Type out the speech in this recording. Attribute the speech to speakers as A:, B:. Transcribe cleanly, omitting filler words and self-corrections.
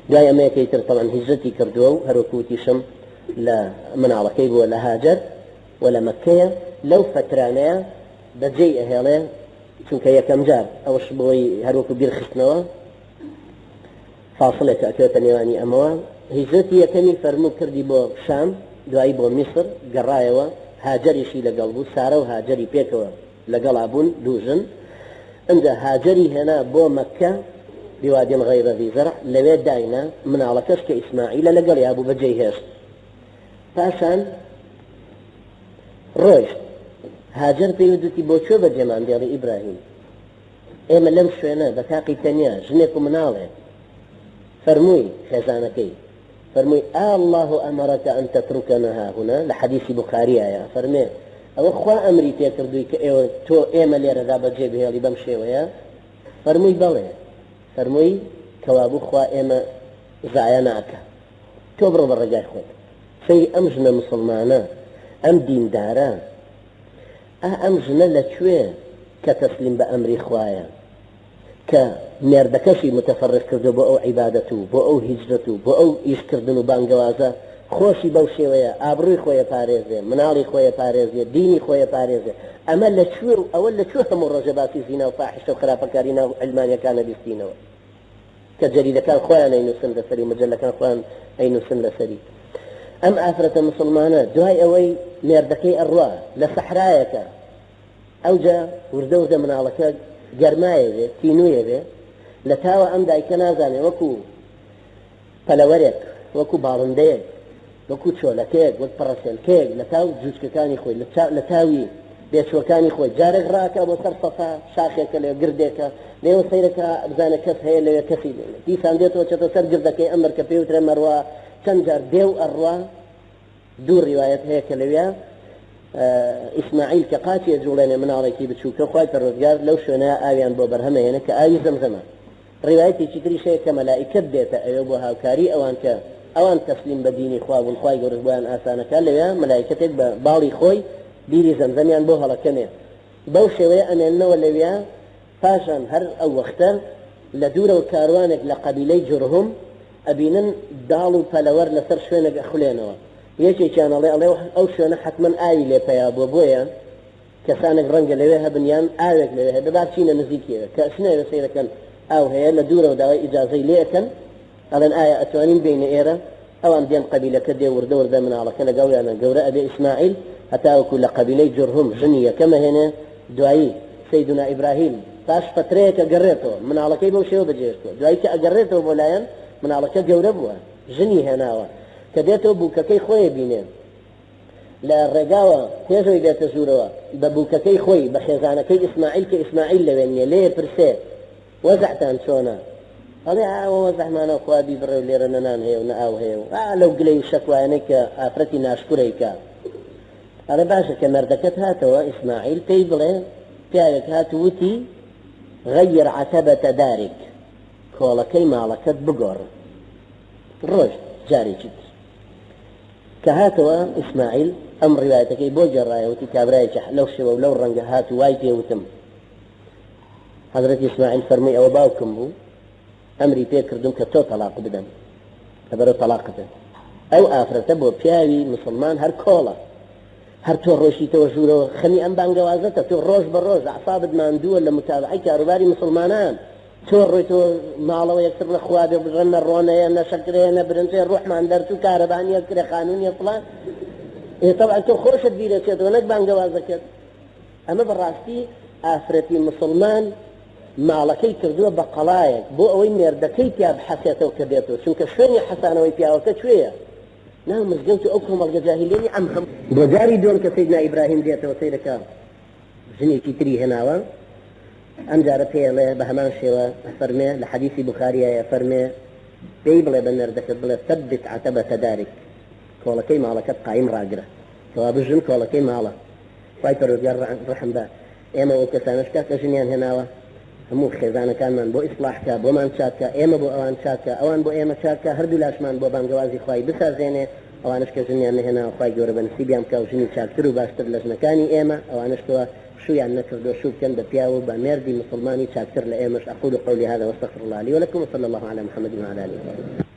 A: دوای ئەمەیەکەیتر طبعا هیجرەتی کردووە و هەروەکوتیشم لە مناڵەکەی بووە لە هاجر و لە مەککەیە لەو فترانەیە بەجێی ئەهێڵێ چونکە یەکەم جار ئەوش بۆی هەروەکو بیرخستنەوە فاصلێک ئەکرێتە نێوانی ئەمەوە هیجرەتی یەکەمی فەرموو کردی بۆ شام دوایی بۆ میسر گەڕایەوە هاجریشی لەگەڵ بوو سارە و هاجری پێکەوە لەگەڵا بوون دوو ژن ئەمجا هاجری هێنا بۆ مەککە بوادٍ غير ذي زرع لەوێ داینا مناڵەکەش کە ئیسماعیلە لەگەڵ یا بوو بەجێی هێشت پاشان ڕۆیشت هاجر پێوتوتی بۆ کوێ بەجێمان دێڵی ئیبراهیم ئێمە لەم شوێنە بە تاقی تەنیا ژنێک و مناڵێ فەرمووی خێزانەکەی فەرمووی الله ئەمەرەکە ئەن تەترکەنە هاهونا لە حەدیثی بوخاریایە فەرمێ ئەوە خوا ئەمری پێ کردووی کە ئێوە تۆ ئێمە لێرەدا بەجێ بهێڵی بەم شێوەیە فەرمووی بەڵێ فەرمووی کەوابوو خوا ئێمە زایە ناکە تۆ بڕۆ بە ڕێگای خۆت سەی ئەم ژنە مسلمانە ئەم دیندارە ئەم ژنە لەکوێ کە تەسلیم بە ئەمری خوایە کە مێردەکەشی متەفەرق کردو بۆ ئەو عیبادەت و بۆ ئەو هیجرەت و بۆ ئەو ئیشکردن و بانگەوازە خۆشی بەو شێوەیە ئابڕووی خۆیە پارێزێ مناڵی خۆیە پارێزێ دینی خۆیە پارێزێ ئەمە لەکوێ ئەوە لەکوێ هەموو ڕۆژە باسی زینا و فاحشە و خراپەکاری ناو ئەلمانیەکانە بیستینەوە کە جەریدەکان خۆیان ئەینووسن لەسەری مەجەلەکان خۆیان ئەینووسن لەسەری ئەم ئافرەتە مسلمانە دوای ئەوەی مێردەکەی ئەڕوا لە سەحرایەکە ئەوجا وردە وردە مناڵەکە گەرمایە بێ تینوویە بێ لە تاوە ئەم دایکە نازانێ وەکو پەلەوەرێک وەکو باڵندەیەک وەکو چۆلەکەیەک وەک پەڕەسێلکەیەک لە تاو جوچکەکانی خۆی لە تاوی بێچوەکانی خۆی جارێک ڕاکە بۆ سەر سەفا شاخێکە لێ گردێکە لێوە سەیرەکە بزانە کەس هەیە لەوێ کەسی دیسان دێتەوە چێتە سەر گردەکەی ئەمر کە پێوترە مەڕوا چەند جار دێو ئەڕوا دوو ڕیوایەت هەیە کە لەوێ ئیسماعیل کە قاچیە جوڵێنێ مناڵێکی بچووکە خوای پەروەردگار لەو شوێنەیە ئاویان بۆ بەرهەمەهێنە کە ئاوی زەمزەمە ڕیوایەتێکی تریش هەیە کە مەلائیکەت دێتە ئەوێ بۆ هاوکاری ئەوان کە ئەوان تەسلیم بە دینی خوا بوون خوای گەورە بۆیان ئاسانەکە لەوێ مەلائیکەتێک بە باڵی خۆی بیری زەمزەمیان بۆ هەڵەکەنێ بەو شێوەیە ئەمێننەوە لەوێ پاشان هەر ئەو وەختە لە دوورە و کاروانێک لە قەبیلەی جورهم ئەبینن داڵ و پەلەوەر لەسەر شوێنێک ئەخولێنەوە یەکێکیان ئەڵێ ئەو شوێنە حتمما ئاوی لێپەیا بۆ بۆیە کەسانێک ڕەنگە لەوێ هەبنیان ئاوێک لەوێ هەیە بەبار چینە نزیکیەوە کە ئەچنەوێ سەیرەکەن ئاو هەیە لە دوورەوە داوای ئیجازەی لێەکەن ئەڵێن ئایا ئەتوانین بینە ئێرە ئەوان دێن قەبیلەکە دێ وردە وردە مناڵەکە لەگەڵیانە گەورە ئەبێ ئیسماعیل هەتاوەکو لە قەبیلەی جورهم ژنی یەکەمە هێنێ دوایی سەیدنا ئیبراهیم پاش فترەیەکە گەڕێتەوە مناڵەکەی بەو شێوە بەجێشتەوە دوایی کە ئەگەڕێتەوە بۆ لایەن مناڵەکە گەورە بووە ژنی هێناوە کە دێتەوە بووکەکەی خۆی بینێن لە ڕێگاوە پێشەوەی دێتە ژوورەوە بە بووکەکەی خۆی بە خێزانەکەی ئیسماعیل کە ئیسماعیل لەوێ نییە لێ پرسێ وەزعتان چۆنە ئەڵێ ئاوە وەزعمانە خوابی بڕێ و لێرە نەنان هەیە و نەئاو هەیە و لەو گلەی شەکوایانەی کە ئافرەتی ناشکورەیکە ئەڵێ باشە کە مەردەکەت هاتەوە ئیسماعیل پێی بڵێ پیاوێک هاتووتی غەیر عەتەبەتە دارێک کۆڵەکەی ماڵەکەت بگۆڕ ڕۆژ جارێکی کە هاتەوە ئیسماعیل ئەم ڕیوایەتەکەی بۆ گێڕایەوەتی کابرایەکی لەو شێوە و لەو ڕەنگە هات و وای پێوتم حەزرەتی ئیسماعیل فەرمووی ئەوە باوکم بوو ئەمری پێ کردم کە تۆ تەلاق بدەن کە بەرەو تەلاقتە ئەو ئافرەتە بۆ پیاوی مسلمان هەر کۆڵە هەر تۆ ڕۆشیتەوە ژوورەوە خەمی ئەم بانگەوازەتە تۆ ڕۆژ بە ڕۆژ ئەعسابت ماندووە لە متابعەی کاروباری مسلمانان تۆ ڕۆیتەوە ماڵەوە یەکتر لە خوا بێ بژەن نە ڕۆنەیە نە شەکرەیە نە برنجێ ڕوحمان دەرچوو کارەبانیە کرێ قانونیە فڵان طبعا تۆ خۆشت بیرەچێتەوە نەک بانگەوازەکەت ئەمە بەڕاستی ئافرەتی مسلمان ماڵەکەی کردووە بە قەڵایەک بۆ ئەوەی مێردەکەی پیا بحەسێتەوە کە بێتەوە چونکە شوێنی حەسانەوەی پیاوەکە کوێیە ناو مزگەوت و ئەو کۆمەڵگە جاهیلێنی ئەم هەم بۆ جاری دوم کە سەیدنا ئیبراهیم دێتەوە سەیرەکە ژنێکی تری هێناوە ئەم جارە پێڵێ بە هەمان شێوە فەرمێ لە حەدیثی بوخاریایە فەرمێ پێی بڵێ بە مێردەکەت بڵێ ثەبت عەتەبەتە دارێک کۆڵەکەی ماڵەکەت قایم ڕاگرە کەوا بژن کۆڵەکەی ماڵە خوای پەروەردگار ڕەحم بە ئێمە ئەو کەسانەش کە ژنیان هێناوە هەموو خێزانەکانمان بۆ ئیسلاحکە بۆمان چاکە ئێمە بۆ ئەوان چاکە ئەوان بۆ ئێمە چاکە هەردوو لاشمان بۆ بانگەوازی خوای بسازێنێ ئەوانش کە ژنیان نهێنا خوای گەورە بە نسیبیان بکە و ژنی چاکتر و باشتر لە ژنەکانی ئێمە ئەوانش کەوە شویان نەکردو شو بکەن بە پیا و بە مێردی مسلمانی چاکتر لە ئێمەش. أقول قولي هذا واستغفر الله لي ولكم وصلى الله على محمد وعلى آله وصحبه.